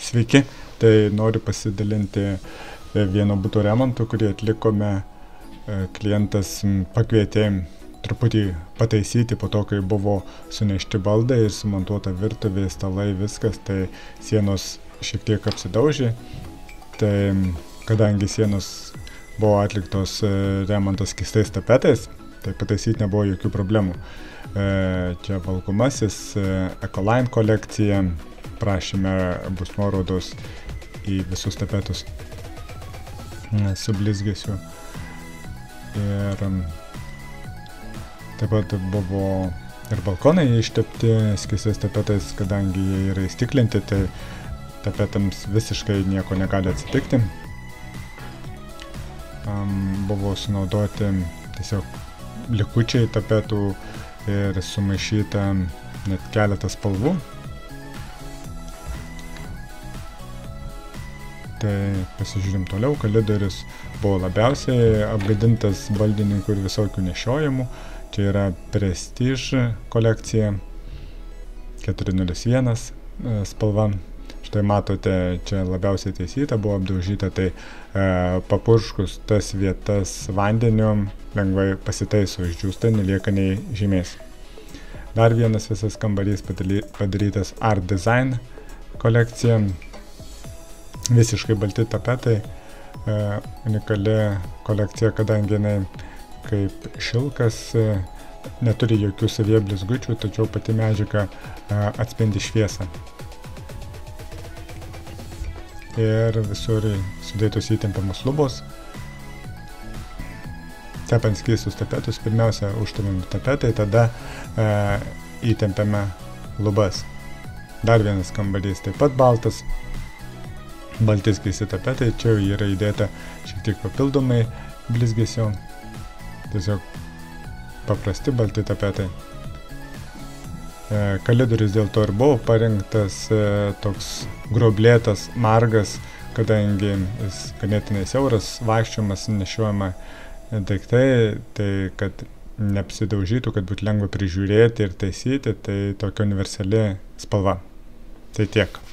Sveiki, tai noriu pasidalinti vieno buto remontu, kurį atlikome. Klientas pakvietė truputį pataisyti po to, kai buvo sunešti baldai ir sumontuota virtuvė, stalai, viskas, tai sienos šiek tiek apsidaužė. Tai kadangi sienos buvo atliktos remontas keistais tapetais, tai pataisyti nebuvo jokių problemų. Čia valgomasis, Ecoline kolekcija, prašyme bus nuorodos į visus tapetus su blizgesiu. Ir taip pat buvo ir balkonai ištepti keistais tapetais, kadangi jie yra įstiklinti, tai tapetams visiškai nieko negali atsitikti. Buvo sunaudoti tiesiog likučiai tapetų ir sumaišyta net keletas spalvų. Tai pasižiūrim toliau, koridorius buvo labiausiai apgadintas baldininkų ir visokių nešiojimų. Čia yra Prestige kolekcija 401 spalva. Štai matote, čia labiausiai taisyta, buvo apdaužyta, tai papurškus tas vietas vandeniu lengvai pasitaiso, išdžiūsta, nelieka nei žymės. Dar vienas visas kambarys padarytas Art Design kolekcija. Visiškai balti tapetai, unikali kolekcija, kadangi jinai kaip šilkas, neturi jokių savyje blizgučių, tačiau pati medžiaga atspindi šviesą. Ir visur sudėtos įtempiamos lubos. Tepant keistus tapetus, pirmiausia užtempiami tapetai, tada įtempiame lubas. Dar vienas kambarys taip pat baltas. Baltis keisti tapetai, čia yra įdėta šiek tiek papildomai blizgesio, tiesiog paprasti balti tapetai. Koridorius dėl to ir buvo parinktas toks gruoblėtas, margas, kadangi jis ganėtinai siauras, vaikščiojimas, nešiojama daiktai, tai kad neapsidaužytų, kad būtų lengva prižiūrėti ir taisyti, tai tokia universali spalva. Tai tiek.